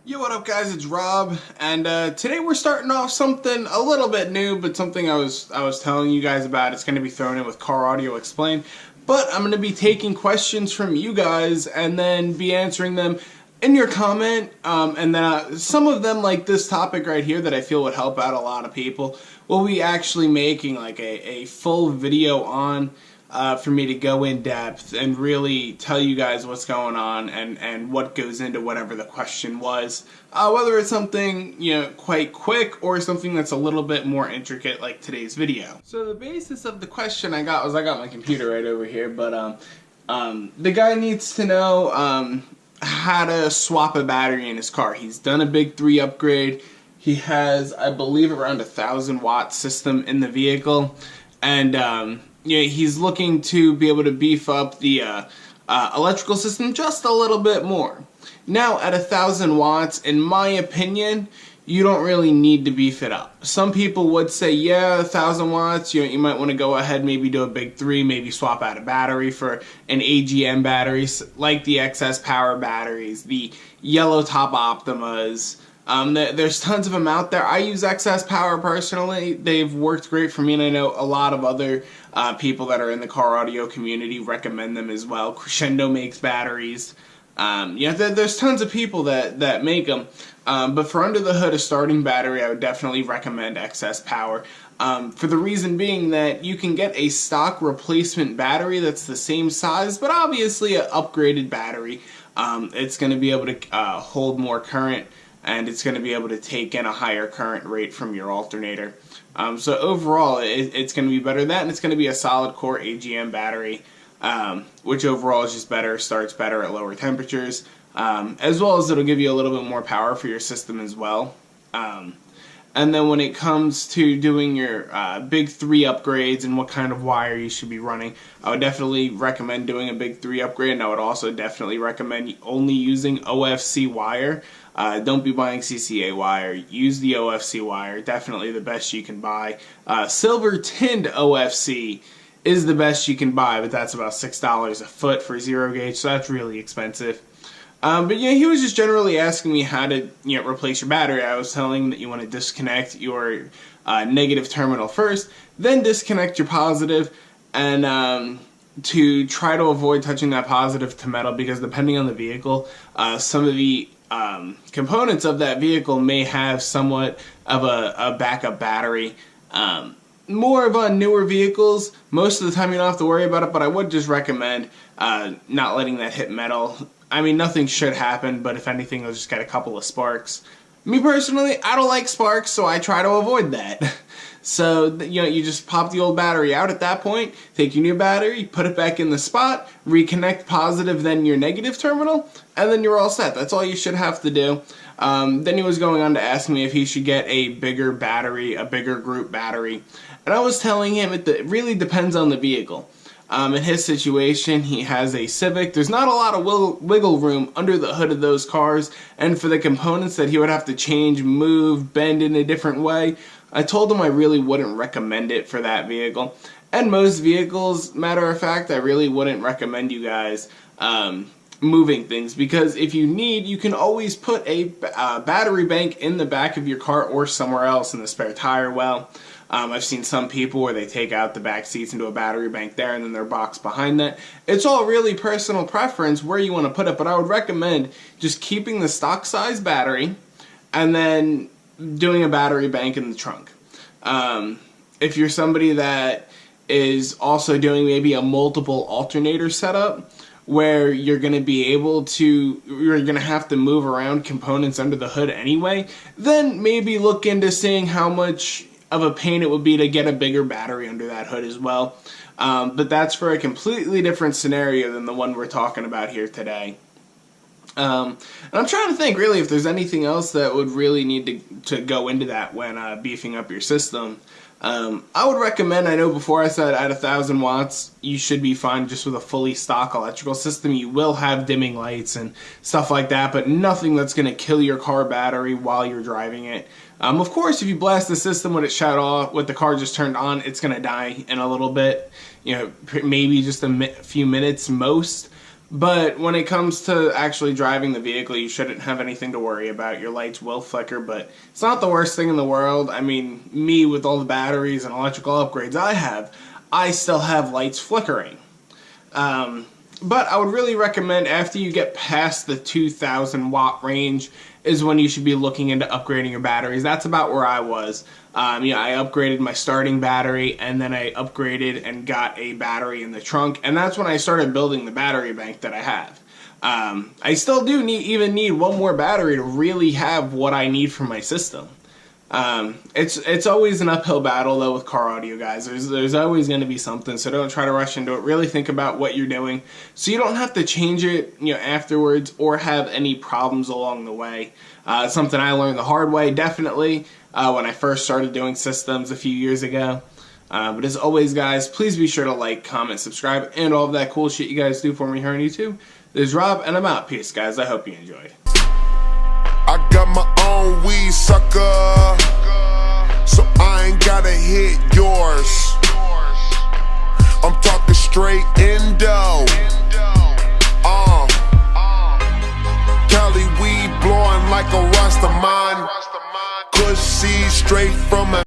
Yo, what up guys, it's Rob, and today we're starting off something a little bit new, but something I was telling you guys about. It's going to be thrown in with Car Audio Explained, but I'm going to be taking questions from you guys and then be answering them in your comment, and then some of them, like this topic right here that I feel would help out a lot of people, we'll be actually making like a full video on for me to go in depth and really tell you guys what's going on and what goes into whatever the question was. Whether it's something, quite quick or something that's a little bit more intricate like today's video. So the basis of the question I got my computer right over here, but the guy needs to know how to swap a battery in his car. He's done a big 3 upgrade. He has, I believe, around 1,000-watt system in the vehicle, and he's looking to be able to beef up the electrical system just a little bit more. Now, at 1,000 watts, in my opinion, you don't really need to beef it up. Some people would say, yeah, 1,000 watts, you might want to go ahead, maybe do a big 3, maybe swap out a battery for an AGM battery, like the XS Power batteries, the Yellow Top Optimas. There's tons of them out there. I use XS Power personally. They've worked great for me, and I know a lot of other people that are in the car audio community recommend them as well. Crescendo makes batteries. There's tons of people that make them. But for under the hood, a starting battery, I would definitely recommend XS Power. For the reason being that you can get a stock replacement battery that's the same size, but obviously an upgraded battery. It's going to be able to hold more current, and it's going to be able to take in a higher current rate from your alternator. So overall, it's going to be better than that, and it's going to be a solid core AGM battery, which overall is just better, starts better at lower temperatures, as well as it'll give you a little bit more power for your system as well. And then when it comes to doing your big 3 upgrades and what kind of wire you should be running, I would definitely recommend doing a big 3 upgrade, and I would also definitely recommend only using OFC wire. Don't be buying CCA wire. Use the OFC wire. Definitely the best you can buy. Silver tinned OFC is the best you can buy, but that's about $6 a foot for 0 gauge, so that's really expensive. But yeah, he was just generally asking me how to replace your battery. I was telling him that you want to disconnect your negative terminal first, then disconnect your positive, and to try to avoid touching that positive to metal, because depending on the vehicle, some of the components of that vehicle may have somewhat of a backup battery. More of on newer vehicles, most of the time you don't have to worry about it, but I would just recommend not letting that hit metal. I mean, nothing should happen, but if anything, you'll just get a couple of sparks. Me personally, I don't like sparks, so I try to avoid that. So, you just pop the old battery out at that point, take your new battery, put it back in the spot, reconnect positive, then your negative terminal, and then you're all set. That's all you should have to do. Then he was going on to ask me if he should get a bigger battery, a bigger group battery. And I was telling him it really depends on the vehicle. In his situation, he has a Civic. There's not a lot of wiggle room under the hood of those cars, and for the components that he would have to change, move, bend in a different way, I told him I really wouldn't recommend it for that vehicle. And most vehicles, matter of fact, I really wouldn't recommend you guys moving things, because if you need, you can always put a battery bank in the back of your car or somewhere else in the spare tire well. I've seen some people where they take out the back seats into a battery bank there and then their box behind that. It's all really personal preference where you want to put it, but I would recommend just keeping the stock size battery and then doing a battery bank in the trunk. If you're somebody that is also doing maybe a multiple alternator setup, where you're going to have to move around components under the hood anyway, then maybe look into seeing how much of a pain it would be to get a bigger battery under that hood as well. But that's for a completely different scenario than the one we're talking about here today. And I'm trying to think really if there's anything else that would really need to go into that when beefing up your system. I would recommend, I know before I said at 1,000 watts you should be fine just with a fully stock electrical system. You will have dimming lights and stuff like that, but nothing that's going to kill your car battery while you're driving it. Of course, if you blast the system when it shut off, with the car just turned on, it's going to die in a little bit, maybe just a few minutes most. But when it comes to actually driving the vehicle, you shouldn't have anything to worry about. Your lights will flicker, but it's not the worst thing in the world. I mean, me with all the batteries and electrical upgrades I have, I still have lights flickering. But I would really recommend after you get past the 2,000 watt range is when you should be looking into upgrading your batteries. That's about where I was. I upgraded my starting battery, and then I upgraded and got a battery in the trunk, and that's when I started building the battery bank that I have. I still do even need one more battery to really have what I need for my system. It's always an uphill battle though with car audio, guys. There's always going to be something, so don't try to rush into it. Really think about what you're doing so you don't have to change it, afterwards or have any problems along the way. It's something I learned the hard way, definitely, when I first started doing systems a few years ago. But as always, guys, please be sure to like, comment, subscribe, and all of that cool shit you guys do for me here on YouTube. This is Rob, and I'm out. Peace, guys. I hope you enjoyed. I got my own weed, sucker, so I ain't gotta hit yours. I'm talking straight Indo. Cali weed blowing like a Rastaman. Good seed straight from a